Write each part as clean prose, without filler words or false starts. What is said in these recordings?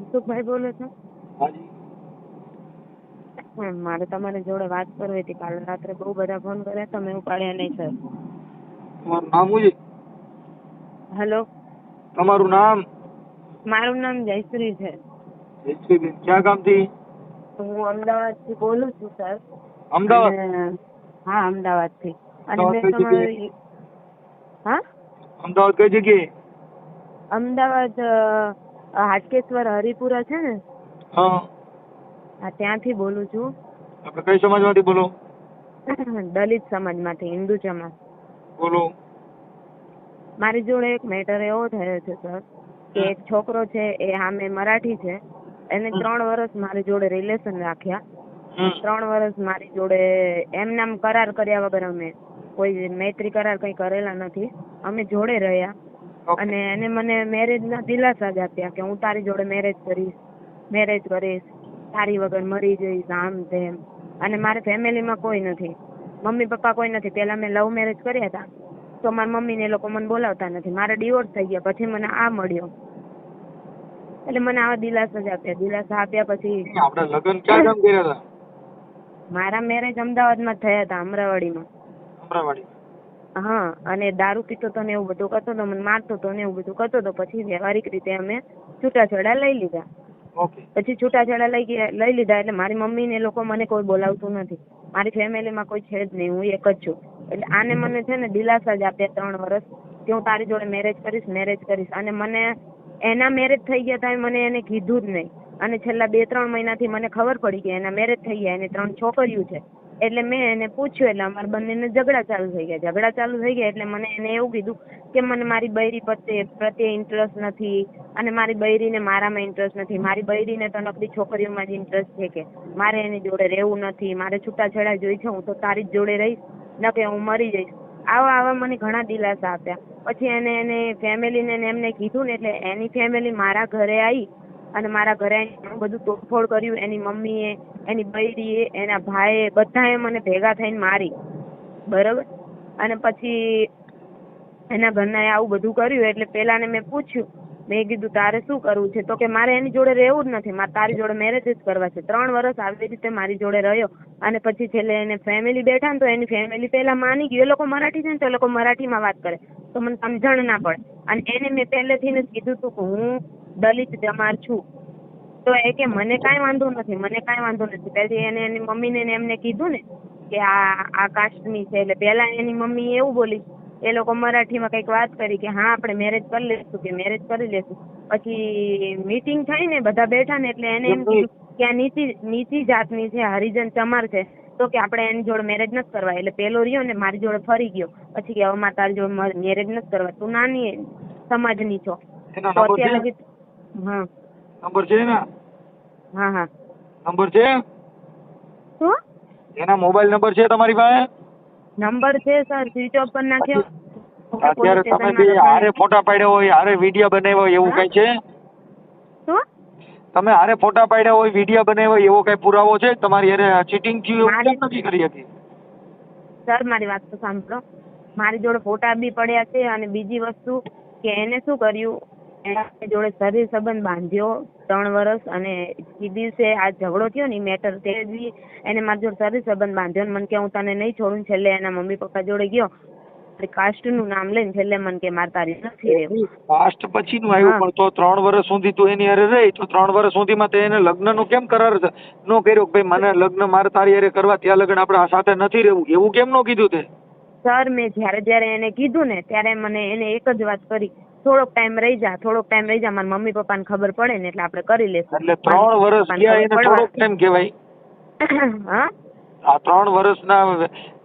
મનસુખભાઈ બોલો છો? હાજી. મારે તમારી જોડે વાત કરવી હતી. કાલે રાત્રે બહુ બધા ફોન કર્યા, તમે ઉપાડ્યા નહીં સર. તમારું નામ શું છે? હેલો, તમારું નામ? મારું નામ જયશ્રી છે. જયશ્રીબેન, ક્યાં ગામથી? હું અમદાવાદથી બોલું છું સર. અમદાવાદ? હા, અમદાવાદથી. અને અમદાવાદ મેં કઈ તમારી હા અમદાવાદ કઈ જગ્યાએ? અમદાવાદ હાટકેશ્વર હરિપુરા છે ને, હા. હા ત્યાંથી બોલું છું. આપણે કઈ સમાજમાંથી બોલો? દલિત સમાજમાંથી, હિન્દુ સમાજ. બોલો. મારી જોડે એક મેટર એવો થયો છે સર કે એક છોકરો છે, એ સામે મરાઠી છે, એને 3 વર્ષ મારી જોડે રિલેશન રાખ્યા. 3 વર્ષ મારી જોડે એમ નામ કરાર કર્યા વગર, અમે કોઈ મૈત્રી કરાર કઈ કરેલા નથી, અમે જોડે રહ્યા. અને એને મને મેરેજ ના દિલાસા જ આપ્યા કે હું તારી જોડે મેરેજ કરીશ, તારી વગર મરી જઈશ, આમ તેમ. અને મારે ફેમિલીમાં કોઈ નથી, મમ્મી પપ્પા કોઈ નથી. પેલા મેં લવ મેરેજ કર્યા હતા, તો મારા મમ્મી ને એ લોકો મને બોલાવતા નથી. મારે ડિવોર્સ થઈ ગયા, પછી મને આ મળ્યો, એટલે મને આવા દિલાસા જ આપ્યા. દિલાસા આપ્યા પછી આપણે લગ્ન ક્યાં ગામ કર્યા હતા? મારા મેરેજ અમદાવાદમાં જ થયા હતા, અમરાવાડીમાં. અમરાવાડી? હા. અને દારૂ પીતો તો ને એવું બધું કરતો હતો, મને મારતો હતો ને એવું બધું કરતો હતો. પછી વ્યવહારિક રીતે અમે છૂટાછેડા લઈ લીધા. ઓકે. પછી છૂટાછેડા લઈ લીધા એટલે મારી મમ્મી ને લોકો મને કોઈ બોલાવતું નથી, મારી ફેમિલીમાં કોઈ છે જ નહીં, હું એક જ છું. એટલે આને મને છે ને દિલાસા જ આપ્યા 3 વર્ષ કે હું તારી જોડે મેરેજ કરીશ. અને મને એના મેરેજ થઈ ગયા હતા, મને એને કીધું જ નહીં. અને છેલ્લા 2-3 મહિનાથી મને ખબર પડી કે એના મેરેજ થઈ ગયા, એને 3 છોકરીઓ છે. એટલે મેં એને પૂછ્યું, એટલે અમારા બંનેને ઝઘડા ચાલુ થઈ ગયા. એટલે મને એને એવું કીધું કે મને મારી બૈરી પ્રત્યે ઇન્ટરેસ્ટ નથી, અને મારી બૈરીને મારામાં ઇન્ટરેસ્ટ નથી. મારી બૈરીને તો નકરી છોકરીઓમાં જ ઇન્ટરેસ્ટ છે, કે મારે એની જોડે રહેવું નથી, મારે છૂટાછેડા જોઈ છે, હું તો તારી જ જોડે રહીશ, ન કે હું મરી જઈશ. આવા મને ઘણા દિલાસા આપ્યા. પછી એને ફેમિલીને એમને કીધું ને, એટલે એની ફેમિલી મારા ઘરે આવી અને મારા ઘરે ઘણું બધું તોડફોડ કર્યું. એની મમ્મીએ, એની બૈરીએ, એના ભાઈએ, બધાએ મને ભેગા થઈને મારી, બરોબર. અને પછી એના ઘરનાએ આવું બધું કર્યું. એટલે પેલાને મેં પૂછ્યું, મેં કીધું તારે શું કરવું છે? તો કે મારે એની જોડે રહેવું જ નથી, મારે તારી જોડે મેરેજ જ કરવા છે. 3 વર્ષ આવી રીતે મારી જોડે રહ્યો. અને પછી છેલ્લે એને ફેમિલી બેઠા ને, તો એની ફેમિલી પેલા માની ગઈ. એ લોકો મરાઠી છે ને, તો એ લોકો મરાઠીમાં વાત કરે, તો મને સમજણ ના પડે. અને એને મેં પહેલેથી જ કીધું હતું કે હું દલિત જમાર છું, તો એ કે મને કાંઈ વાંધો નથી. પછી એને એની મમ્મીને એમને કીધું ને કે આ કાસ્ટની છે. એટલે પેલા એની મમ્મી એવું બોલી, એ લોકો મરાઠીમાં કંઈક વાત કરી કે હા આપણે મેરેજ કરી લેશું. પછી મીટિંગ થઈ ને, બધા બેઠા ને, એટલે એને એમ કીધું કે આ નીચી જાતની છે, હરિજન ચમાર છે, તો કે આપણે એની જોડે મેરેજ નથી કરવા. એટલે પેલો રહ્યો ને મારી જોડે ફરી ગયો. પછી કે હવે મારે તારી જોડે મેરેજ નથી કરવા, તું નાની સમાજની છો. તો અત્યારે હા નંબર છે ને? હા નંબર છે? શું? એના મોબાઈલ નંબર છે તમારી પાસે? નંબર છે સર, સ્વિચ ઓફ પર નાખ્યો. અત્યારે તમે બે હારે ફોટા પાડ્યા હોય, હારે વિડીયો બનાવ્યો હોય, એવું કઈ છે? શું? તમે હારે ફોટા પાડ્યા હોય, વિડીયો બનાવ્યો હોય, એવો કઈ પુરાવો છે તમારી હારે ચીટિંગ થયું એવું કેમ નથી કરી હતી? સર મારી વાત તો સાંભળો. મારી જોડે ફોટા બી પડ્યા છે. અને બીજી વસ્તુ કે એને શું કર્યું, એના જોડે શરીર સંબંધ બાંધ્યો 3 વર્ષ. અને એ દિવસે આ ઝઘડો થયો ને મેટર, તે જ એને મારી જોડે શરીર સંબંધ બાંધ્યો. મને કે હું તને નહીં છોડું. છેલ્લે એના મમ્મી પપ્પા જોડે ગયો, કાસ્ટ નું નામ લઈને છેલ્લે મને કે મારે તારી નથી રહેવું. કાસ્ટ પછી નું આવ્યું, પણ તો 3 વર્ષ સુધી તું એની હારે રહી, તો 3 વર્ષ સુધીમાં તે એને લગ્ન નું કેમ કરાર નો કર્યો કે ભાઈ મને લગ્ન મારે તારી હારે કરવા, ત્યાં લગ્ન આપણે સાથે નથી રહેવું, એવું કેમ નો કીધું તે? સર મેં જ્યારે એને કીધું ને, ત્યારે મને એને એક જ વાત કરી, થોડોક ટાઈમ રહી જા, મારા મમ્મી પપ્પાને ખબર પડે ને એટલે આપણે કરી લેશું. એટલે 3 વર્ષ ગયા એને થોડોક ટાઈમ કહેવાય? હા, આ 3 વર્ષના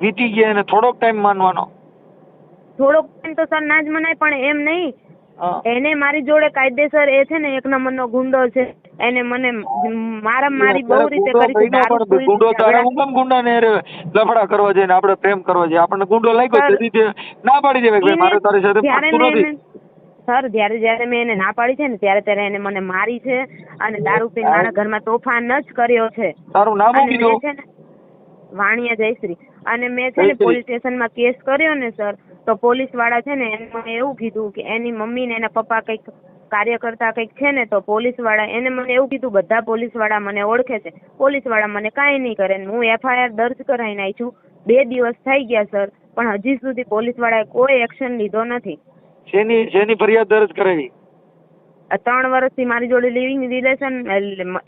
વીતી ગયા એને થોડોક ટાઈમ માનવાનો? થોડોક ટાઈમ તો સર ના જ મનાય, પણ એમ નહીં. એને મારી જોડે કાયદેસર, એ છે ને 1 નંબરનો ગુંડો છે. એને મને મારી બહુ રીતે કરી છે. ગુંડો તારે હું કેમ ગુંડાને લફડા કરવા જાય ને આપણે પ્રેમ કરવા જાય? આપણને ગુંડો લાગ્યો તેથી ના પાડી દેવાય કે મારે તારી સાથે પડતું નથી. સર જ્યારે મેં એને ના પાડી છે ને, ત્યારે એને મને મારી છે અને દારૂ પીને મારા ઘરમાં તોફાન જ કર્યો છે. તારું નામ શું કીધું? છે ને વાણિયા જયશ્રી. અને મેં છે ને પોલીસ સ્ટેશનમાં કેસ કર્યો ને સર, તો પોલીસ વાળા છે ને એને મને એવું કીધું કે એની મમ્મી ને એના પપ્પા કંઈક કાર્યકર્તા કંઈક છે ને તો પોલીસ વાળા એને મને એવું કીધું બધા પોલીસ વાળા મને ઓળખે છે, પોલીસ વાળા મને કાંઈ નહીં કરે. હું FIR દર્જ કરાવીને આવી છું, 2 દિવસ થઈ ગયા સર, પણ હજી સુધી પોલીસ વાળાએ કોઈ એક્શન લીધો નથી. શેની ફરિયાદ દર્જ કરાવી? 3 વર્ષથી મારી જોડે લિવિંગ રિલેશન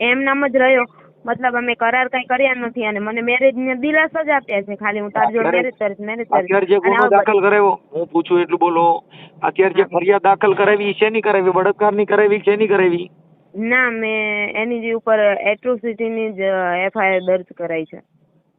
એમ નામ જ રહ્યો, મતલબ અમે કરાર કઈ કર્યા નથી અને મને મેરેજ ને દિલાસો જ આપ્યા છે ખાલી હું તારી જોડે મેરેજ કરીશ. અત્યારે જે ગુનો દાખલ કરાવ્યો, હું પૂછું એટલું બોલો, અત્યારે જે ફરિયાદ દાખલ કરાવી શેની કરાવી? બળાત્કારની કરાવી શેની કરાવી? ના, મેં એની જે ઉપર એટ્રોસિટીની જ FIR દર્જ કરાઈ છે.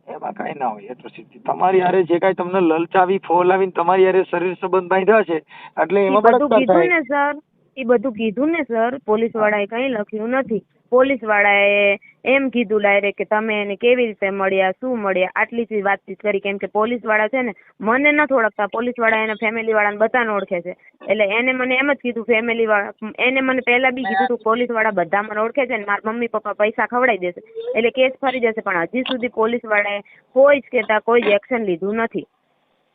એમાં કઈ ના હોય એટ્રોસિટી. તમારી હારે જે કઈ તમને લલચાવી ફોલાવીને તમારી હારે શરીર સંબંધ બાંધ્યા છે એટલે એમાં બળાત્કાર કીધું ને સર, એ બધું કીધું ને સર, પોલીસ વાળાએ કઈ લખ્યું નથી. પોલીસ વાળાએ એમ કીધું ડાયરેક્ટ કે તમે એને કેવી રીતે મળ્યા, શું મળ્યા, આટલી જ વાતચીત કરી. કેમ કે પોલીસ વાળા છે ને મને નથી ઓળખતા, પોલીસ વાળા એના ફેમિલી વાળાને બધાને ઓળખે છે. એટલે એને મને એમ જ કીધું ફેમિલી વાળા, એને મને પહેલા બી કીધું હતું પોલીસ વાળા બધા મને ઓળખે છે ને મારા મમ્મી પપ્પા પૈસા ખવડાવી દેશે એટલે કેસ ફરી જશે, પણ હજી સુધી પોલીસ વાળાએ કોઈ જ કહેતા કોઈ જ એક્શન લીધું નથી.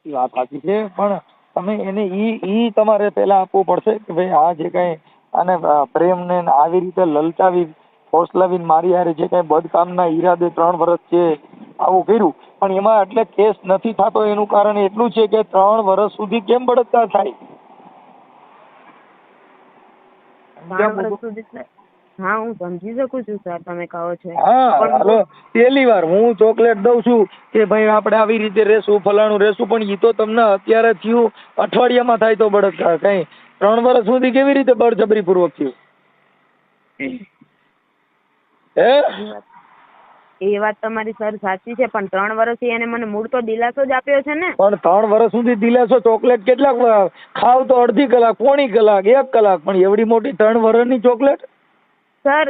વાત સાચી છે, પણ તમે એને ઈ તમારે પહેલા આપવું પડશે કે ભાઈ આ જે કઈ આને પ્રેમને આવી રીતે લલચાવી ફોસલાવીને મારી હારે જે કઈ બદકામના ઈરાદે 3 વર્ષ છે આવું કર્યું, પણ એમાં એટલે કેસ નથી થતો એનું કારણ એટલું છે કે 3 વર્ષ સુધી કેમ બળાત્કાર થાય? 3 વર્ષ સુધી? હા, હું સમજી શકું છું સર તમે કહો છો. હા, હાલો, પહેલી વાર હું ચોકલેટ દઉં છું કે ભાઈ આપણે આવી રીતે રહેશું, ફલાણું રહેશું, પણ ઈ તો તમને અત્યારે થયું, અઠવાડિયામાં થાય તો બળાત્કાર, કઈ 3 વર્ષ સુધી કેવી રીતે બળજબરી પૂર્વક થયું? એ વાત તમારી સર સાચી છે, પણ 3 વર્ષથી એને મને મૂળ તો દિલાસો જ આપ્યો છે ને. પણ 3 વર્ષ સુધી દિલાસો, ચોકલેટ કેટલા ખાવ તો અડધી કલાક, પોણી કલાક, 1 કલાક, પણ એવડી મોટી 3 વર્ષની ચોકલેટ? સર,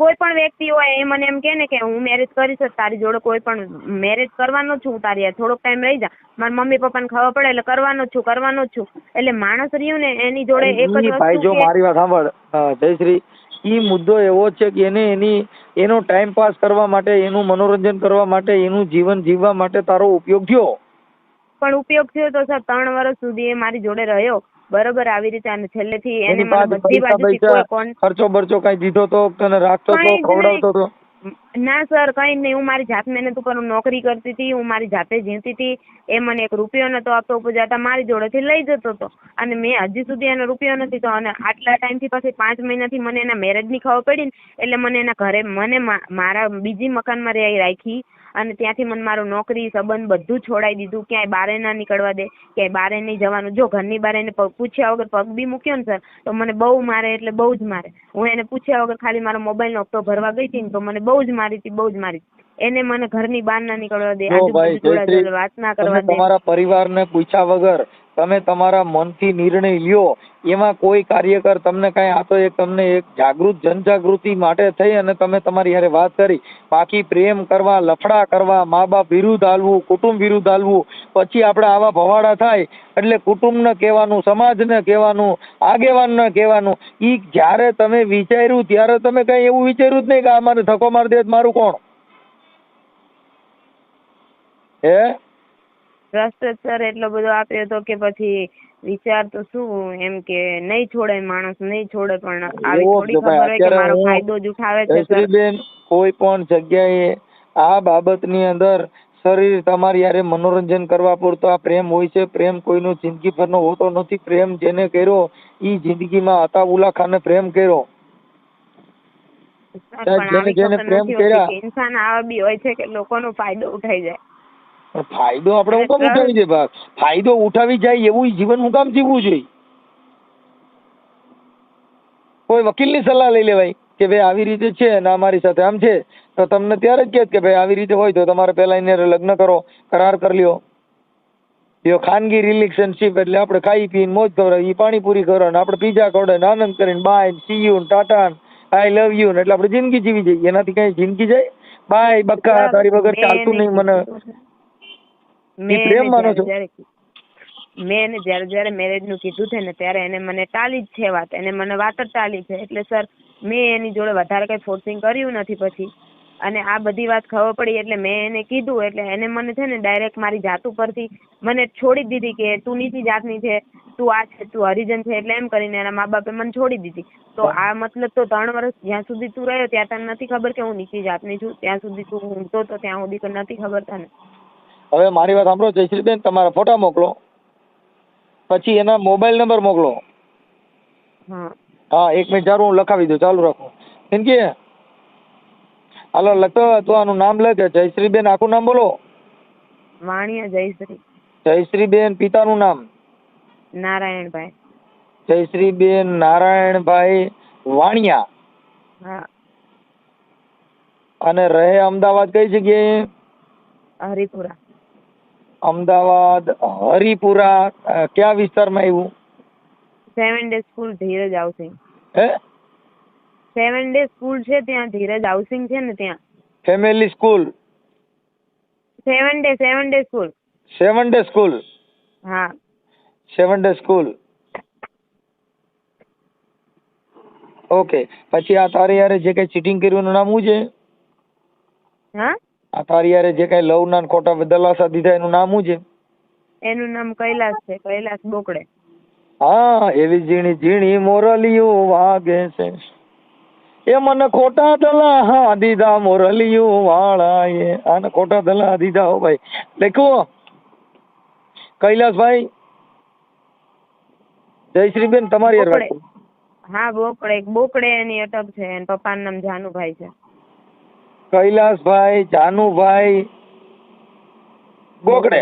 કોઈ પણ વ્યક્તિ હોય એ મને એમ કે ને કે હું મેરેજ કરીશ તારી જોડે, કોઈ પણ મેરેજ કરવાનો છું તારી યાર, થોડોક ટાઈમ રહી જા, મારા મમ્મી પપ્પાને ખબર પડે એટલે કરવાનો જ છું. એટલે માણસ રહ્યું ને એની જોડે એક જ ભાઈ, જો મારી વાત સાંભળ જયશ્રી, ઈ મુદ્દો એવો છે કે એનો ટાઈમ પાસ કરવા માટે, એનું મનોરંજન કરવા માટે, એનું જીવન જીવવા માટે તારો ઉપયોગ થયો. પણ ઉપયોગ થયો તો સર 3 વર્ષ સુધી એ મારી જોડે રહ્યો, બરોબર, આવી રીતે, અને છેલ્લેથી એને મને બધી બાજુથી કોઈ ખર્ચો બરચો કઈ દીધો તો, તને રાખતો તો, ખવડાવતો તો? ના સર, કઈ નહીં. હું મારી જાત મહેનત ઉપર નોકરી કરતી હતી, હું મારી જાતે જીવતી હતી. એ મને 1 રૂપિયો નતો આપતો, ઉપજાતા મારી જોડેથી લઈ જતો હતો, અને મેં હજી સુધી એનો રૂપિયો નથી તો, અને આટલા ટાઈમથી પછી 5 મહિનાથી મને એના મેરેજની ખબર પડી ને એટલે મને એના ઘરે મને મારા બીજી મકાનમાં રાખી, અને ત્યાંથી મને મારું નોકરી સંબંધ બધું છોડાવી દીધું. ક્યાંય બારે ના નીકળવા દે, ક્યાંય બારે નહીં જવાનું. જો ઘરની બારે એને પૂછ્યા વગર પગ બી મૂક્યો ને સર તો મને બહુ મારે, એટલે બહુ જ મારે. હું એને પૂછ્યા વગર ખાલી મારો મોબાઈલનો હપ્તો ભરવા ગઈ હતી ને તો મને બહુ જ મારી હતી. એને મને ઘરની બહાર ના નીકળવા દે, આજુબાજુ વાત ના કરવા દે. તમારા પરિવારને પૂછ્યા વગર તમે તમારા મનથી નિર્ણય લ્યો, એમાં કોઈ કાર્યકર તમને કઈ આ તો તમને એક જનજાગૃતિ માટે થઈ અને તમે તમારી હારે વાત કરી, બાકી પ્રેમ કરવા, લફડા કરવા, મા બાપ વિરુદ્ધ હાલવું, કુટુંબ વિરુદ્ધ હાલવું, પછી આપણે આવા ભવાડા થાય એટલે કુટુંબને કહેવાનું, સમાજને કહેવાનું, આગેવાનને કહેવાનું. ઈ જ્યારે તમે વિચાર્યું ત્યારે તમે કઈ એવું વિચાર્યું જ નહીં કે આ મારે ધક્કો મારી દે મારું કોણ? ટ્રસ્ટ સર એટલો બધો આપ્યો હતો કે પછી વિચાર તો શું, એમ કે નહીં છોડે, માણસ નહીં છોડે, પણ આવી થોડી ખબર હોય કે મારો ફાયદો જ ઉઠાવે છે સર. કોઈ પણ જગ્યાએ આ બાબતની અંદર શરીર તમારી યારે મનોરંજન કરવા પૂરતો આ પ્રેમ હોય છે. પ્રેમ કોઈનો જિંદગી ભરનો હોતો નથી. પ્રેમ જેને કર્યો ઈ જિંદગીમાં અતાઉલ્લા ખાને પ્રેમ કર્યો. જેને પ્રેમ કર્યા ઇન્સાન આવા બી હોય છે કે લોકોનો ફાયદો ઉઠાઈ જાય. ફાયદો આપણે હું કામ ઉઠાવી દે ભાગ? ફાયદો ઉઠાવી જાય એવું જીવન હું કામ જીવવું જોઈએ? કોઈ વકીલની સલાહ લઈ લેવાય કે ભાઈ આવી રીતે છે ને અમારી સાથે આમ છે, તો તમને ત્યારે જ કે ભાઈ આવી રીતે હોય તો તમારે પેલા એને લગ્ન કરો, કરાર કરી લ્યો. ખાનગી રિલેશનશીપ એટલે આપણે ખાઈ પીને મોજ ખવડાવી, પાણીપુરી કરો ને આપણે પીઝા ખવડાવીને આનંદ કરીને bye, see you, tata, I love you ને એટલે આપણે જિંદગી જીવી જઈએ. એનાથી કઈ જિંદગી જાય? બાય બક્કા, તારી વગર ચાલતું નહીં મને. મેં જયારે મેરેજ નું કીધું છે ને ત્યારે એને મને ટાળી જ છે વાત, એને મને વાત જ ટાળી છે. એટલે સર મેં એની જોડે વધારે કઈ ફોર્સિંગ કર્યું નથી. પછી અને આ બધી વાત ખબર પડી એટલે મેં એને કીધું એટલે એને મને છે ને ડાયરેક્ટ મારી જાત ઉપરથી મને છોડી દીધી કે તું નીચી જાતની છે, તું આ છે, તું હરિજન છે, એટલે એમ કરીને એના મા બાપે મને છોડી દીધી. તો આ મતલબ તો 3 વર્ષ જ્યાં સુધી તું રહ્યો ત્યાં તને નથી ખબર કે હું નીચી જાતની છું? ત્યાં સુધી તું ઊંઘતો તો ત્યાં સુધી તો નથી ખબર તને? હવે મારી વાત સાંભળો જયશ્રીબેન, તમારા ફોટા મોકલો, પછી એના મોબાઈલ નંબર મોકલો. હા હા 1 મિનિટ ચાલુ, હું લખાવી દઉં, ચાલુ રાખો. કેમ કે હાલો લખો તો આનું નામ લખે. જયશ્રીબેન આખું નામ બોલો. વાણિયા જયશ્રી. જયશ્રીબેન પિતાનું નામ? નારાયણભાઈ. જયશ્રીબેન નારાયણભાઈ વાણિયા. હા. અને રહે અમદાવાદ કઈ જગ્યાએ? હરિપુરા. અમદાવાદ હરિપુરા કયા વિસ્તારમાં આવ્યું? 7 ડે સ્કૂલ ધીરજ હાઉસિંગ. હે 7 ડે સ્કૂલ છે ત્યાં, ધીરજ હાઉસિંગ છે ને ત્યાં. Family school? 7 day school. 7 day school? હા 7 ડે સ્કૂલ. ઓકે. પછી આ તારી યારે જે કઈ ચીટિંગ કર્યું એનું નામ શું છે? હા આ તારી યારે જે કઈ લવ ના ખોટા દલાસા દીધા એનું નામ શું છે? એનું નામ કૈલાસ છે, કૈલાસ બોકડે. હા એવી ઝીણી ઝીણી મોરલિયું વાગે છે, એ મને ખોટા દલા દીધા મોરલિયું વાળાએ. આને ખોટા દલા દીધા. હો ભાઈ લખો. કૈલાસભાઈ. જયશ્રીબેન તમારી યાર વાત. હા બોકડે એની અટક છે. એના પપ્પાનું નામ જાનુભાઈ છે. કૈલાસભાઈ જાનુભાઈ ગોકડે.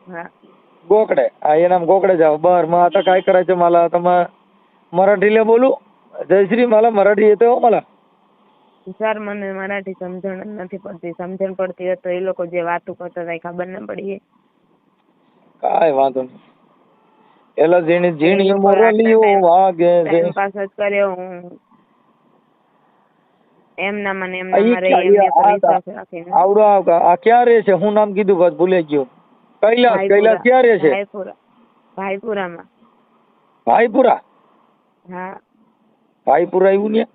હા ગોકડે. હા એ નામ ગોકડે જાવ बर. मग आता काय करायचं मला? आता मराठीला बोलू? जयश्री मला मराठी येते हो मला. સર મને મરાઠી સમજણ નથી પડતી. સમજણ પડતી હોય તો એ લોકો જે વાતો કરતા હતા ખબર ન પડી. કાંઈ વાંધો નહીં. એલા ઝીણી ઝીણી મોરલીઓ વાગે છે. પાસ જ કર્યો હું એમના મને એમના મરે એમને પર વિશ્વાસ રાખીને. આવડો આ ક્યાં રહે છે? હું નામ કીધું બસ ભૂલી ગયો. કૈલાસ. કૈલાસ ક્યાં રહે છે? ભાઈપુરામાં. ભાઈપુરા? હા ભાઈપુરા આવ્યું ને?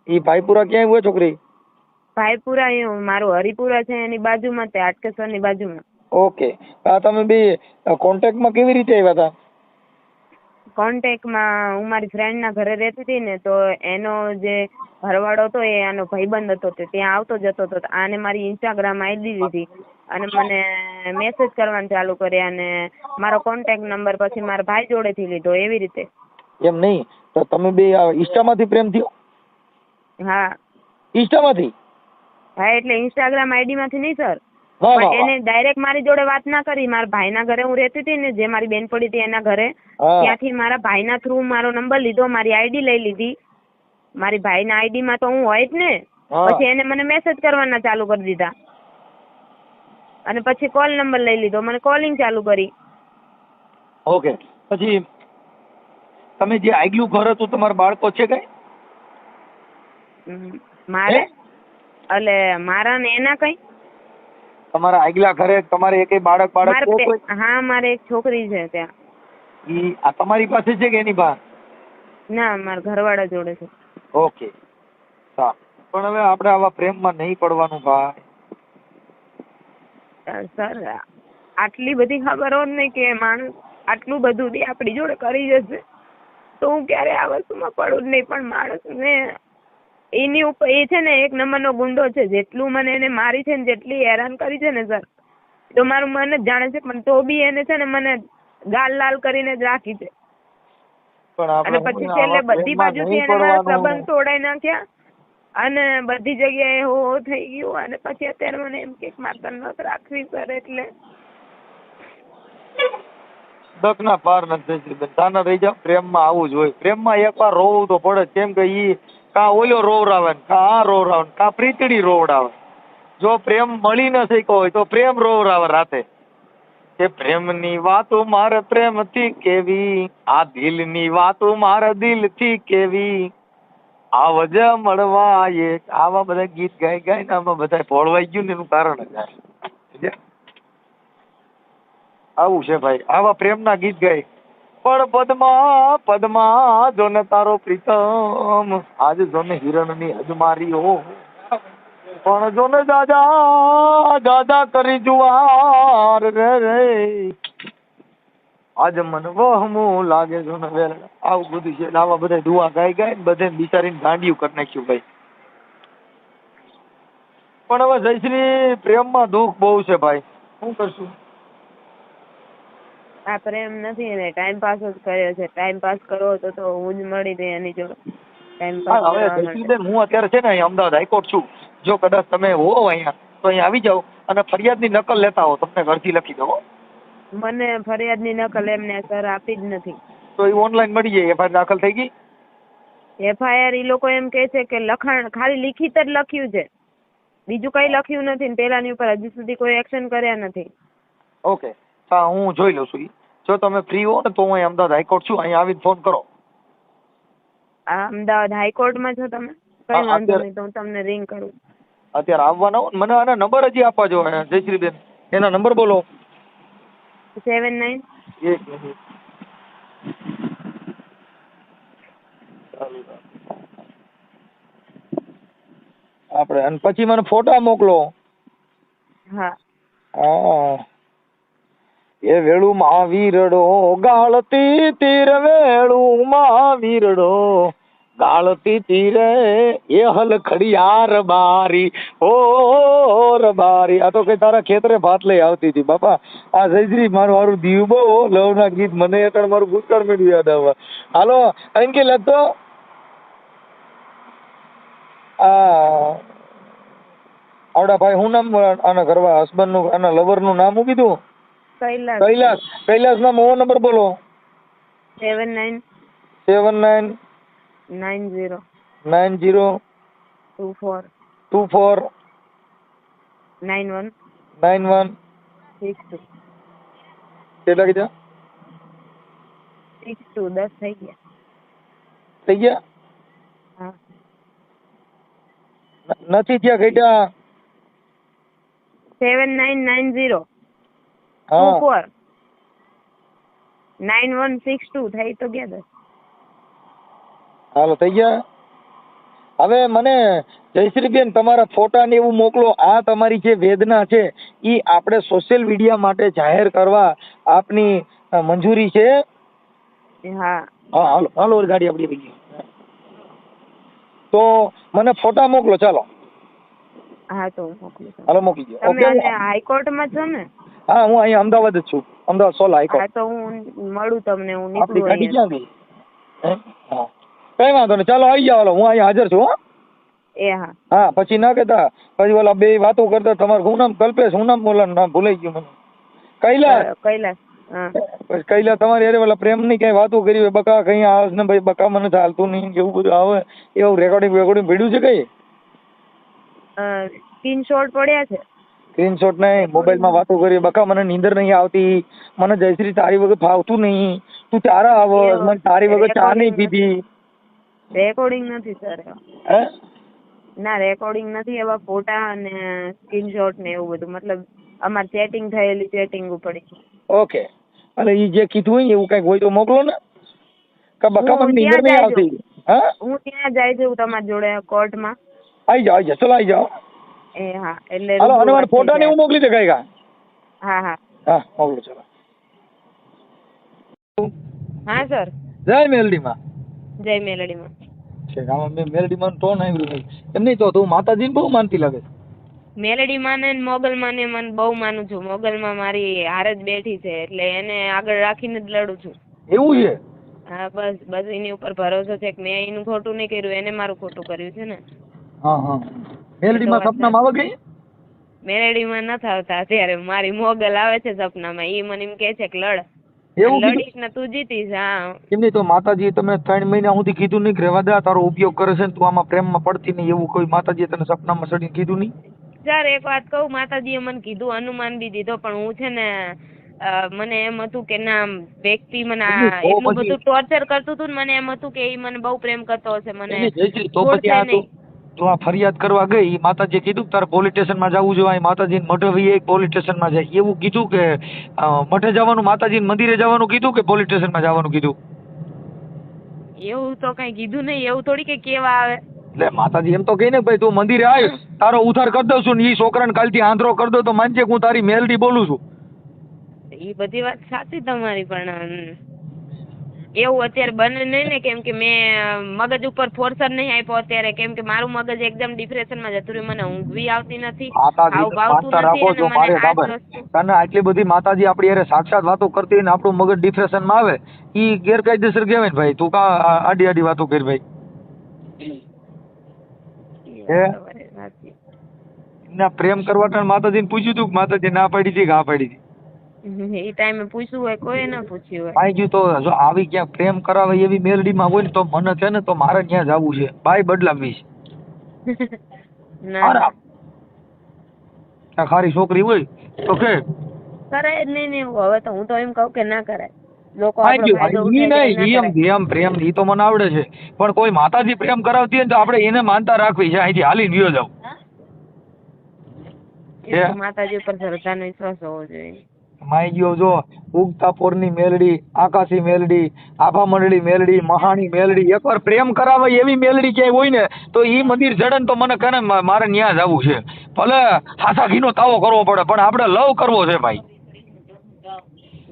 ઈ ભાઈપુરા ક્યાં આવ્યું છોકરી? ભાઈપુરા એ મારું હરિપુરા છે એની બાજુમાં, તે હાટકેશ્વર ની બાજુમાં. ઓકે. આ તમે બે કોન્ટેક્ટમાં કેવી રીતે આવ્યા હતા? કોન્ટેક્ટમાં હું મારી ફ્રેન્ડ ના ઘરે રહેતી હતી ને, તો એનો જે ઘરવાળો હતો એ આનો ભાઈબંધ હતો, તે ત્યાં આવતો જતો હતો. આને મારી ઇન્સ્ટાગ્રામ આઈડી લીધી અને મને મેસેજ કરવાનું ચાલુ કર્યા અને મારો કોન્ટેક્ટ નંબર પછી મારા ભાઈ જોડેથી લીધો. એવી રીતે. એમ નહીં તો તમે બે ઇન્સ્ટામાંથી પ્રેમ થયો? હા ઇન્સ્ટામાંથી? હા એટલે ઇન્સ્ટાગ્રામ આઈડી માંથી નહીં સર, વાહ વાહ પણ એને ડાયરેક્ટ મારી જોડે વાત ના કરી. મારા ભાઈના ઘરે હું રહેતી હતી ને, જે મારી બેન પડી હતી એના ઘરે, ત્યાંથી મારા ભાઈના થ્રુ મારો નંબર લીધો, મારી આઈડી લઈ લીધી. મારી ભાઈના આઈડી માં તો હું હોય જ ને. પછી એને મને મેસેજ કરવાના ચાલુ કરી દીધા અને પછી કોલ નંબર લઈ લીધો, મને કોલિંગ ચાલુ કરી. ઓકે. પછી તમે જે આગલું ઘર હતું તમારા બાળકો છે કઈ? મારે એટલે મારા ને એના કઈ? તમારા આગલા ઘરે તમારે એકેય બાળક હા મારે એક છોકરી છે ત્યાં. ઈ આ તમારી પાસે છે કે એની પાસે? ના મારા ઘરવાળા જોડે છે. ઓકે સારું. પણ હવે આપણે આવા પ્રેમમાં નહીં પડવાનું ભાઈ. સર આટલી બધી ખબર હોત ને કે માણસ આટલું બધું બી આપણી જોડે કરી જશે તો હું ક્યારે આ વસ્તુમાં પડું જ નહીં. પણ માણસને એની ઉપર એ છે ને એક નંબરનો ગુંડો છે. જેટલું મને એને મારી છે ને, જેટલી હેરાન કરી છે ને સર, તો મારું મન જ જાણે છે. પણ તો બી એને છે ને મને ગાલ લાલ કરીને જ રાખી છે. અને પછી છેલ્લે બધી બાજુથી એને મારા સંબંધ તોડાઈ નાખ્યા અને બધી જગ્યાએ હો થઈ ગયું. અને પછી અત્યારે મને એમ કે માતા નત રાખવી સર. એટલે દકના પાર નથી. તાના રહી જાવ. પ્રેમમાં આવું જ હોય. પ્રેમમાં એકવાર રોવું તો પડે. કેમ કે ઈ કા ઓલો રોવરાવે, કા આ રોવરાવે, કા પ્રીતડી રોવડાવે. જો પ્રેમ મળી ન શક્યો હોય તો પ્રેમ રોવરાવે રાતે. કે પ્રેમની વાતો મારે પ્રેમથી કેવી, આ દિલની વાતો મારા દિલથી કેવી, આવજ મળવા એક. આવા બધા ગીત ગાઈ ગાઈને આમાં બધા ભોળવાઈ ગયું ને એનું કારણ જ આવું છે ભાઈ. આવા પ્રેમના ગીત ગાય પણ પદ્મા પદ્મા જો ને તારો પ્રીતમ આજ જો ને હિરણની અજમારીઓ પણ જો ને દાદા દાદા કરી જુવાર રે રે આજ મને વહમું લાગે જો ને વેલ આવું બધું છે આવા બધા દુઆ ગાઈ ગાય ને બધે બિચારીને ગાંડિયું કરી નાખ્યું ભાઈ. પણ હવે જયશ્રી પ્રેમમાં દુઃખ બહુ છે ભાઈ, શું કરશું? આ પ્રેમ નથી ને ટાઈમ પાસ જ કર્યો છે. ટાઈમ પાસ કરવો હતો તો હું જ મળી ગઈ એની જોડે ટાઈમ પાસ હવે કરવા માટે. જયશ્રીબેન હું અત્યારે છે ને અહીંયા અમદાવાદ હાઈકોર્ટ છું. જો કદાચ તમે હો અહીંયા તો અહીંયા આવી જાઓ અને ફરિયાદની નકલ લેતા હો, તમને અરજી લખી દો. મને ફરિયાદની નકલ એમને સર આપી જ નથી. તો એ ઓનલાઈન મળી જાય. એફઆઈઆર દાખલ થઈ ગઈ? એફઆઈઆર ઈ લોકો એમ કહે છે કે લખાણ ખાલી લિખિત જ લખ્યું છે, બીજું કઈ લખ્યું નથી ને પેલાની ઉપર હજી સુધી કોઈ એક્શન કર્યા નથી. ઓકે, હા હું જોઈ લઉં છું. જો તમે ફ્રી હો ને તો હું અહીંયા અમદાવાદ હાઈકોર્ટ છું, અહીંયા આવીને ફોન કરો. આ અમદાવાદ હાઈકોર્ટમાં છો તમે? કઈ વાંધો નહીં, તો હું તમને રિંગ કરું. અત્યારે આવવાના હો ને, મને આના નંબર હજી આપવા જો જયશ્રીબેન, એના નંબર બોલો. 79 એક મિનિટ. આપણે અને પછી મને ફોટા મોકલો. હા. હા, એ વેળું માં વીરડો ગાળતી તીર, વેળું માં વીરડો ગાળતી તીરે એ હલખડિયાર બારી ઓ રબારી. આ તો કઈ તારા ખેતરે ભાત લઈ આવતી હતી બાપા. આ જયશ્રી મારું દીવ બહુ લવના ગીત મને અત્યારે મારું ભૂતકાળ મેળવી યાદ આવવા. હાલો અંકી લખતો. આવડા ભાઈ શું નામ આના ઘરવા હસબન્ડ નું, આના લવર નું નામ શું કીધું? કૈલાસ. કૈલાસ. કૈલાસ ના મોબાઈલ નંબર બોલો. 79 79 90 90 24 24 91 91 62. કેટલા કીધા? 62 10 થઈ ગયા. થઈ ગયા? હા. નથી થયા ઘટ્યા. 7990 હા 24 9162 થઈ તો ગયા 10. હાલો થઈ ગયા. હવે મને જયશ્રીબેન તમારા ફોટા ને એવું મોકલો. આ તમારી જે વેદના છે એ આપણે સોશિયલ મીડિયા માટે જાહેર કરવા આપની મંજૂરી છે? હા. હા હાલો હાલો ગાડી આપણી આવી ગઈ. તો મને ફોટા મોકલો. ચાલો હા તો મોકલું. હાલો મોકલી દો. તમે ઓકે. હાઈકોર્ટમાં છો ને? હા હું અહીંયા અમદાવાદ જ છું. અમદાવાદ 16 હાઈકોર્ટ. હા તો હું મળું તમને. હું આપણી નીકળું ગાડી અહીંયા. ક્યાં ગઈ? હા કઈ વાંધો નહીં, ચાલો આવી જાઓ. હાલો હું અહીંયા હાજર છું. એ હા. હા પછી ના કહેતા, પછી ઓલા બે વાતો કરતા. તમારું શું નામ? કલ્પેશ. શું નામ બોલા? નામ ભૂલાઈ ગયું મને. કૈલાસ. કૈલાસ. હા. પછી કૈલાસ તમારી અરે ઓલા પ્રેમની કઈ વાતો કરી હોય, બકા કઈ આવે ને ભાઈ, બકા મને ચાલતું નહીં એવું બધું આવે એવું રેકોર્ડિંગ ભેડ્યું છે કઈ? સ્ક્રીનશોટ પડ્યા છે. સ્ક્રીનશોટ નહીં, મોબાઈલમાં વાતો કરી. બકા મને નીંદર નહીં આવતી, મને જયશ્રી તારી વગર ફાવતું નહીં, તું ચારા આવ, મને તારી વગર ચા નહીં પીધી. રેકોર્ડિંગ નથી સર. હે ના રેકોર્ડિંગ નથી. એવા ફોટા અને સ્ક્રીનશોટ ને એવું બધું, મતલબ અમાર ચેટિંગ થયેલી ચેટિંગ પડી. ઓકે. અને એ જે કીધું હોય એવું કઈક હોય તો મોકલો ને. કે બકા મને નીંદર નહીં આવતી. હા હું ત્યાં જાય છું તમારી જોડે કોર્ટમાં. આવી જાઓ ચલો આવી જાઓ. એ હા એટલે હાલો અને મને ફોટા ને એવું મોકલી દે કઈ. હા હા હા મોકલો ચલો. હા સર. જય મેલડીમાં. જય મેલડીમાં. છે આમાં મેં મેલડીમાં ટોન આવ્યું નહીં. એમ નહીં તો તું માતાજીને બહુ માનતી લાગે. મેલડીમાં ને મોગલમાં ને મને બહુ માનું છું. મોગલમાં મારી હાર જ બેઠી છે એટલે એને આગળ રાખીને જ લડું છું. એવું છે? હા બસ એની ઉપર ભરોસો છે કે મેં એનું ખોટું નહીં કર્યું, એને મારું ખોટું કર્યું છે ને. હા હા. મેલડીમાં સપનામાં આવે ગઈ? મેલડીમાં નથી આવતા અત્યારે. મારી મોગલ આવે છે સપનામાં. ઈ મને એમ કે છે કે લડ, એવું લડીશ ને તું જીતીશ. હા એમ નહીં તો માતાજી તમે 3 મહિના સુધી કીધું નહીં કે રહેવા દે, તારો ઉપયોગ કરે છે ને તું આમાં પ્રેમમાં પડતી નહીં, એવું કોઈ માતાજીએ તને સપનામાં સડીને કીધું નહીં? સર એક વાત કહું, માતાજીએ મને કીધું, અનુમાન બી દીધો, પણ હું છે ને મને એમ હતું કે ના વ્યક્તિ મને એટલું બધું ટોર્ચર કરતું હતું ને, મને એમ હતું કે એ મને બહુ પ્રેમ કરતો હશે, મને તું આ ફરિયાદ કરવા ગઈ માતાજીએ કીધું કે તારે પોલીસ સ્ટેશનમાં જવું જોઈએ માતાજી મઠે એક પોલીસ સ્ટેશનમાં જાય એવું કીધું કે મઠે જવાનું માતાજી મંદિરે જવાનું કીધું કે પોલીસ સ્ટેશનમાં જવાનું કીધું? એવું તો કઈ કીધું નહીં, એવું થોડી કે કેવા આવે. એટલે માતાજી એમ તો કહે ને ભાઈ તું મંદિરે આવ તારો ઉધાર કરી દઉં છું ને ઈ છોકરાને કાલથી આંધળો કરી દઉં તો માનજે હું તારી મેલડી બોલું છું. એ બધી વાત સાચી તમારી, પણ એવું અત્યારે બને નહીં ને, કેમ કે મેં મગજ ઉપર ફોર્સર નહીં આપ્યો અત્યારે, કેમ કે મારું મગજ એકદમ ડિપ્રેશનમાં જતું રહ્યું, મને ઊંઘ બી આવતી નથી, માતાજીને ભાવતું માનતા રાખો નથી, છો અને મારે મને આ ખબર જ વસ્તુ. તને આટલી બધી માતાજી આપણી હારે સાક્ષાત વાતો કરતી હોય ને આપણું મગજ ડિપ્રેશનમાં આવે ઈ ગેરકાયદેસર કહેવાય ને ભાઈ. તું કા આડી આડી વાતો કરી ભાઈ? એમના પ્રેમ કરવા માતાજીને પૂછ્યું હતું કે માતાજી ના પાડી હતી કે હા પાડી હતી? એ ટાઈમે પૂછ્યું હોય, કોઈ ના પૂછ્યું હોય. પાઈ ગયું તો જો આવી ક્યાંક પ્રેમ કરાવે એવી મેલડીમાં હોય ને તો મને છે ને તો મારે ત્યાં જવું છે, બાય બદલાવી છે. ના ખારી છોકરી હોય તો કે કરાય જ નહીં ને એવું. હવે તો હું તો એમ કહું કે ના કરાય. લોકો પાઈ આપણો ફાયદો ગયું ઈ ઉઠાવી નહીં જાય, ના કરાય. એમ પ્રેમ ઈ તો મને આવડે છે પણ કોઈ માતાજી પ્રેમ કરાવતી હોય ને તો આપણે એને માનતા રાખવી છે, અહીંથી હાલીને વ્યો જાવ. એ તો માતાજી ઉપર શ્રદ્ધાનો વિશ્વાસ હોવો જોઈએ. માઈ ગયો જો ઉગતા પોરની મેલડી, આકાશી મેલડી, આભા મંડળી મેલડી, મહાણી મેલડી, એકવાર પ્રેમ કરાવે એવી મેલડી ક્યાંય હોય ને તો ઈ મંદિર જડે ને તો મને કહે ને મારે ન્યા જવું છે. ભલે હાથા ઘીનો તાવો કરવો પડે પણ આપણે લવ કરવો છે ભાઈ.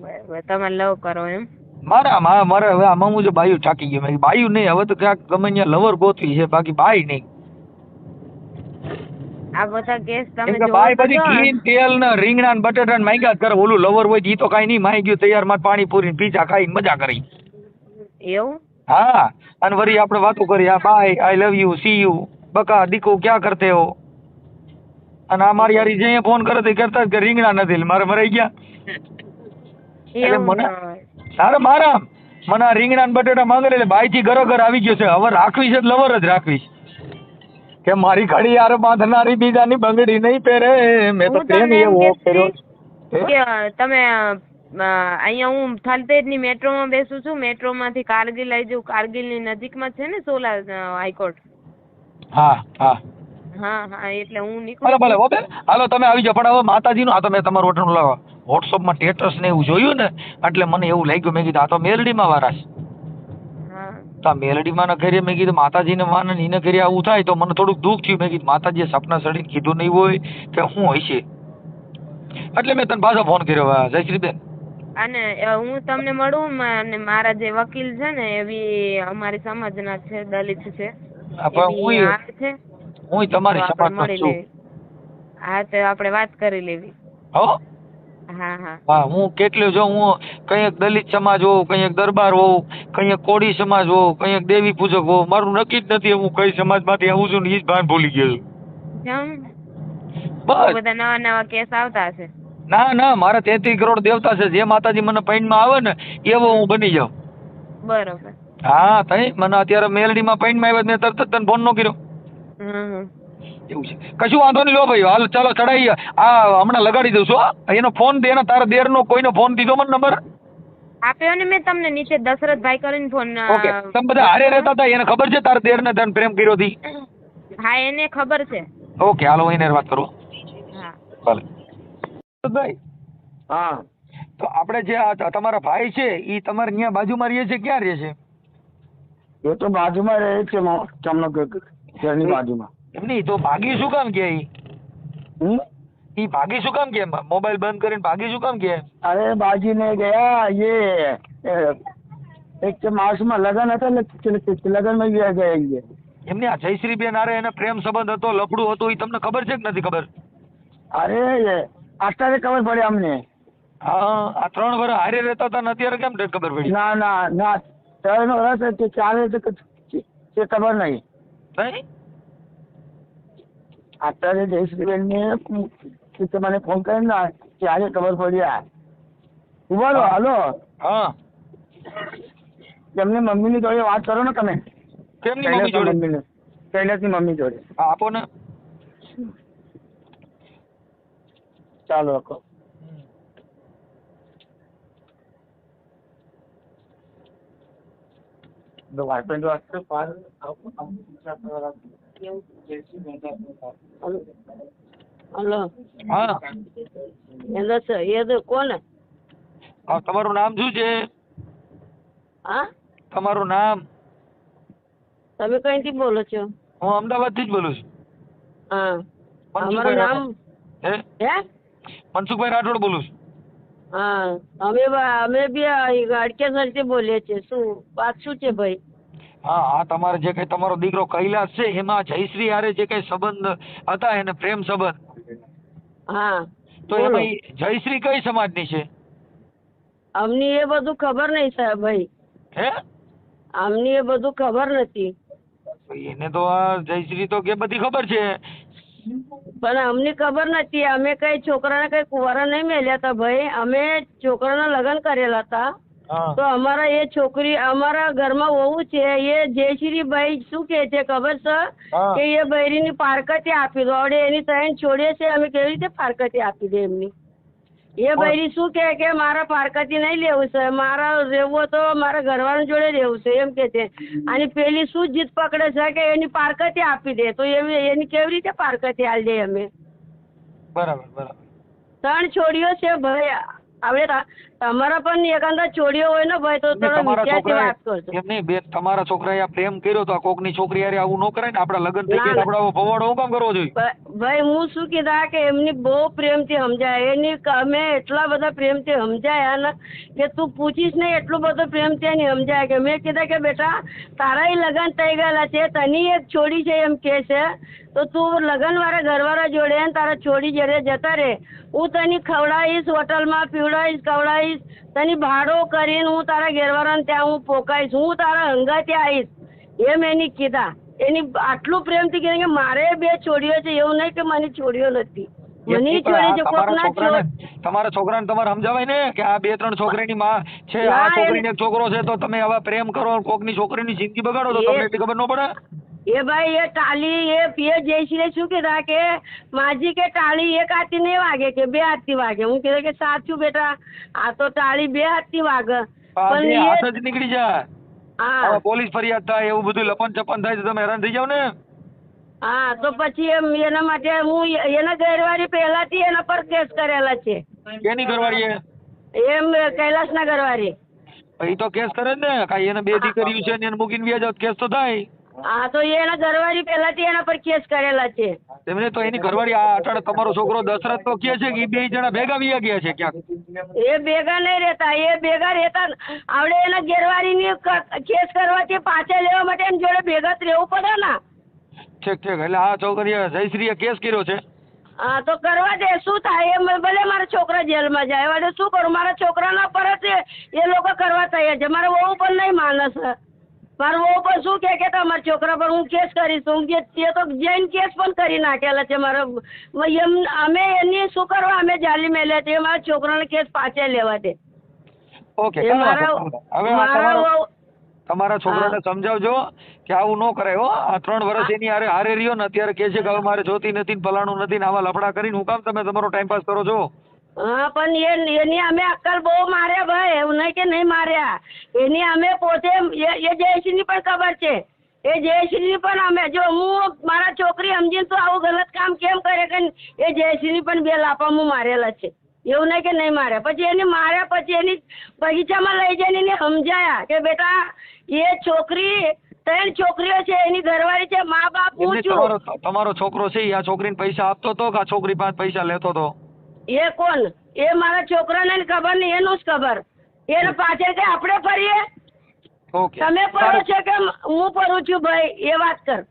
બરાબર, તમે લવ કરો એમ? મારે હવે આમાં હું જો બાયું ઠાકી ગયો, મેં બાયું નહીં, હવે તો ક્યાંક ગમે ત્યાં લવર ગોતવી છે બાકી બાય નહીં. આ બધા કેસ તમે જો બાય બધી ઘી તેલ ને રીંગણા ને બટેટા ને માંગ્યા જ કરે. ઓલું લવર હોય ઈ તો કઈ નહીં, માઈ ગયું તૈયાર માં પાણીપુરી ને પીઝા ખાઈને મજા કરી. એવું? હા, અને વળી આપણે વાતો કરી આ bye, I love you, see you, બકા દીકો ક્યાં કરતે હો. અને આ મારી યારી જે ફોન કરે તે કરતા જ કે રીંગણા નથી, મારે મરાઈ ગયા. એટલે મને સારા મારા મને આ રીંગણા ને બટેટા માંગે એટલે બાય થી ઘર આવી ગયો છે. હવે રાખવી છે લવર જ રાખવી કે મારી ઘડી યાર બાંધનારી બીજાની બંગડી નહીં પહેરે. મેં તો પ્રેમ એવો કર્યો કે તમે અહીંયા હું થલતેજ ની મેટ્રોમાં બેસું છું, મેટ્રો માંથી કારગિલ આવી જાઉં, કારગિલ ની નજીકમાં છે ને સોલા હાઈકોર્ટ. હા હા હા એટલે હું નીકળું. ભલે ભલે હાલો તમે આવી જાઓ. પણ હવે માતાજીનું આ તો મેં તમારું વોટ્સઅપમાં સ્ટેટસ ને એવું જોયું ને એટલે મને એવું લાગ્યું, મેં કીધું આ તો મેલડીમાં વાળા છે. તો આ મેલડીમાં ન કરીએ, મેં કીધું માતાજીને માને એને કરીએ આવું થાય તો મને થોડુંક દુઃખ થયું. મેં કીધું માતાજીએ સપના સડીને કીધું નહીં હોય કે શું હોય છે, એટલે મેં તને પાછો ફોન કર્યો. જયશ્રીબેન અને હું તમને મળું, અને મારા જે વકીલ છે ને એવી અમારી સમાજના છે, દલિત છે, હું તમારી સમાજનો છું. હા તો આપણે વાત કરી લેવી. હો હા હું કેટલું જો હું કંઈક દલિત સમાજ હોઉં, કંઈક દરબાર હોઉં, કંઈક કોળી સમાજ હોઉં, કંઈક દેવી પૂજક હોઉં, મારું નક્કી જ નથી હું કઈ સમાજમાંથી આવું છું ને ઈ જ ભાન ભૂલી ગયો છું. બસ બધા નવા નવા કેસ આવતા હશે. ના મારે 33 કરોડ દેવતા છે, જે માતાજી મને પૈણમાં આવે ને એવો હું બની જાઉં. બરોબર. હા તઈ મને અત્યારે મેલડીમાં પૈણમાં આવ્યા મેં તરત જ તને ફોન નો કર્યો. એવું છે, કશું વાંધો નહીં. લો ભાઈ હાલ ચાલો ચડાઈ, આ હમણાં લગાડી દઉં છું. એનો ફોન દે ને તારા દેર નો કોઈનો ફોન દીધો મને નંબર આપ્યો ને મેં તમને નીચે દશરથભાઈ કરીને ફોન. ઓકે, તમે બધા હારે રહેતા હતા, એને ખબર છે તારા દેર ને તને પ્રેમ કર્યો હતી? હા એને ખબર છે. ઓકે હાલો એને વાત કરો. હા ભલે ભાઈ. હા તો આપણે જે તમારા ભાઈ છે ઈ તમારે અહીંયા બાજુમાં રહે છે, ક્યાં રહે છે? એ તો બાજુમાં રહે છે, ઘરની બાજુમાં. એમની તો ભાગી શું કામ કે ઈ ભાગી શું કામ કે મોબાઈલ બંધ કરીને ભાગી શું કામ કે? અરે બાજીને ગયા ये एक मार्च में लगन હતા ને लगन में ગયા ये. એમને આ જયશ્રીબેન આરે એને પ્રેમ સંબંધ હતો, લફડું હતું, એ તમને ખબર છે કે નથી ખબર? અરે અત્યારે ખબર પડે અમને. હા આ 3 વર્ષ હારે રહેતા હતા ને અત્યારે કેમ ખબર પડી? ના 3 વર્ષ 4 તે ખબર નહીં. અત્યારે જયશ્રીબેન ને મને ફોન કરીને ત્યારે ખબર પડી. બોલો હાલો. હા એમની મમ્મીની જોડે વાત કરો ને તમે. કેમની મમ્મી જોડે? કૈલાસની મમ્મી જોડે. હા આપો ને. ચાલો રાખો. The wife and હલો હા એ તો કોણ હા, તમારું નામ શું છે? હા તમારું નામ? તમે કઈથી બોલો છો? હું અમદાવાદ થી જ બોલું છું. હા મનસુખભાઈ અમારું નામ રાઠોડ. હે? હે મનસુખભાઈ રાઠોડ બોલું છું. હા અમે બી અડકેસર થી બોલીએ છીએ. શું વાત શું છે ભાઈ? હા હા, તમારે જે કઈ તમારો દીકરો કૈલાસ છે એમાં જયશ્રી હારે જે કઈ સંબંધ હતા એને પ્રેમ સંબંધ, હા તો બોલો. એમાં જયશ્રી કઈ સમાજની છે? અમને એ બધું ખબર નહીં સાહેબ ભાઈ. હે? અમને એ બધું ખબર નથી. એને તો આ જયશ્રી તો કે બધી ખબર છે. પણ અમને ખબર નથી. અમે કઈ છોકરાને કઈ કુંવારા નહીં મેલ્યા હતા ભાઈ. અમે છોકરાના લગ્ન કરેલા હતા. હા તો અમારા એ છોકરી અમારા ઘરમાં વહુ છે એ જયશ્રીભાઈ શું કે છે ખબર છે હા. કે એ બૈરીની પારકતી આપી દો. હવે એની ત્રણ છોડીએ છે, અમે કેવી રીતે પારકતી આપી દે એમની? એ બૈરી શું કે મારા પારકતી નહીં લેવું છે, મારા રહેવું તો મારા ઘરવાળા જોડે રહેવું છે એમ કે છે. અને પેલી શું જીદ પકડે છે કે એની પારકતી આપી દે. તો એની કેવી રીતે પારકતી આલી દે અમે? બરાબર બરાબર. ત્રણ છોડીઓ છે ભાઈ. હવે તમારા પણ એકાંદા છોડીઓ હોય ને ભાઈ તો થોડા વિચારથી વાત કરજો. એમ નહીં બેન, તમારા છોકરાએ આ પ્રેમ કર્યો તો આ કોકની છોકરી હારે આવું ન કરાય ને. આપડા લગ્ન થઈ ગયા આપડા ભવાડો હું કામ કરવો જોઈએ? ભાઈ હું શું કીધા કે એમની બહુ પ્રેમથી સમજાય. એની અમે એટલા બધા પ્રેમથી સમજાયા ને કે તું પૂછીશ ને એટલું બધું પ્રેમથી એની સમજાય કે મેં કીધા કે બેટા તારા લગ્ન થઈ ગયેલા છે, તની એક છોડી છે એમ કે છે, તો તું લગ્ન વાળા ઘરવાળા જોડે ને તારા છોડી જયારે જતા રે, હું તને ખવડાવીશ, હોટલમાં પીવડાવીશ, ખવડાવીશ, તને ભાડો કરીને હું તારા ઘરવાળાને ત્યાં હું પોકાઈશ, હું તારા હંગાતે આવીશ એમ એની કીધા. એની આટલું પ્રેમથી કીધું કે મારે બે છોડીઓ છે, એવું નહીં કે મને છોડીઓ નથી. મને છોડી છે તમારા છોકરાને તમારે સમજાવાય ને કે આ બે ત્રણ છોકરીની માં છે, આ છોકરીને એક છોકરો છે, તો તમે આવા પ્રેમ કરો કોકની છોકરીની જિંદગી બગાડો તો તમને એટલી ખબર ન પડે? એ ભાઈ એ ટાળી એ જયશ્રી શું કીધા કે માજી કે ટાળી એક હાથથી નહીં વાગે કે બે હાથથી વાગે. હું કીધું કે સાચું બેટા, આ તો ટાળી બે હાથથી વાગે. પણ હાથ જ નીકળી જાય. હા પોલીસ ફરિયાદ થાય, એવું બધું લપન ચપન થાય તો તમે હેરાન થઈ જાવ ને. હા તો પછી એના માટે હું એના ઘરવાળી પહેલાથી એના પર કેસ કરેલા છે. કેની ઘરવાળી? એમ કૈલાસના ઘરવાળી. એ તો કેસ કરે જ ને, કાંઈ એને બે દીકરીઓ છે ને એને મૂકીને વ્યા જાવ કેસ તો થાય. હા તો એના ઘરવાળી પહેલાથી એના પર કેસ કરેલા છે. તેમને તો એની ઘરવાળી આ અટાણે તમારો છોકરો દશરથ તો કહે છે કે એ બે જણા ભેગા વ્યા ગયા છે ક્યાંક. એ ભેગા નહીં રહેતા. એ ભેગા રહેતા આવડે એના ઘરવાળીની કેસ કરવાથી પાછા લેવા માટે એની જોડે ભેગા જ રહેવું પડે ને. ઠીક ઠીક. એટલે આ છોકરીએ જયશ્રીએ કેસ કર્યો છે. હા તો કરવા દે, શું થાય? એ ભલે મારા છોકરા જેલમાં જાય, હવે શું કરું? મારા છોકરાના પર જ એ લોકો કરવા તૈયાર છે. મારા વહુ પણ નહીં માનસ. મારા વહુ પણ શું કે તમારા છોકરા પર હું કેસ કરીશ. હું તે તો જૈન કેસ પણ કરી નાખેલા છે મારા એમ. અમે એની શું કરવા અમે જાલી મેલ્યા છે. મારા છોકરાને કેસ પાછા લેવા દે. ઓકે. હવે તમારા છોકરાને સમજાવજો કે આવું ન કરાય હો. આ 3 વર્ષ એની હારે રહ્યો ને અત્યારે કે છે કે હવે મારે જોતી નથી ને ફલાણું નથી ને આવા લફડા કરીને હું કામ તમે તમારો ટાઈમ પાસ કરો છો? હા પણ એની અમે અક્કલ બહુ માર્યા ભાઈ, એવું નહીં કે નહીં માર્યા. એની અમે પોતે એ જયશ્રીની પણ ખબર છે. એ જયશ્રીની પણ અમે જો હું મારા છોકરી સમજીને તો આવું ગલત કામ કેમ કરે કે એ જયશ્રીની પણ 2 લાફા હું મારેલા છે. એવું નહીં કે નહીં માર્યા. પછી એને માર્યા પછી એની બગીચામાં લઈ જઈને એને સમજાયા કે બેટા એ છોકરી 3 છોકરીઓ છે, એની ઘરવાળી છે, મા બાપ પૂછ્યું. તમારો છોકરો છે આ છોકરીને પૈસા આપતો હતો કે આ છોકરી પાસે પૈસા લેતો હતો? એ કોણ? એ મારા છોકરાને ખબર નહીં, એનું જ ખબર. એને પાછળ કે આપણે ફરીએ. ઓકે. તમે ફરો છો કે હું ફરું છું ભાઈ? એ વાત કર.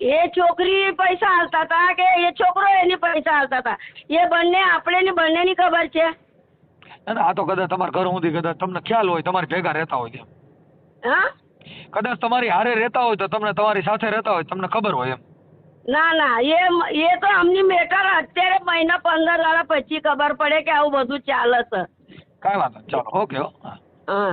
એ છોકરી પૈસા હાલતા હતા કે એ છોકરો એની પૈસા હાલતા હતા? એ બંનેની ખબર છે. આ તો કદાચ તમારા ઘર સુધી કદાચ તમને ખ્યાલ હોય, તમારી ભેગા રહેતા હોય તેમ. હા કદાચ તમારી હારે રહેતા હોય તો તમને તમારી સાથે રહેતા હોય તમને ખબર હોય એમ. ના એ તો અમની મેટર અત્યારે મહિના 15 દાડા પછી ખબર પડે કે આવું બધું ચાલે છે. કાંઈ વાંધો નહીં. ચાલો ઓકે. હા.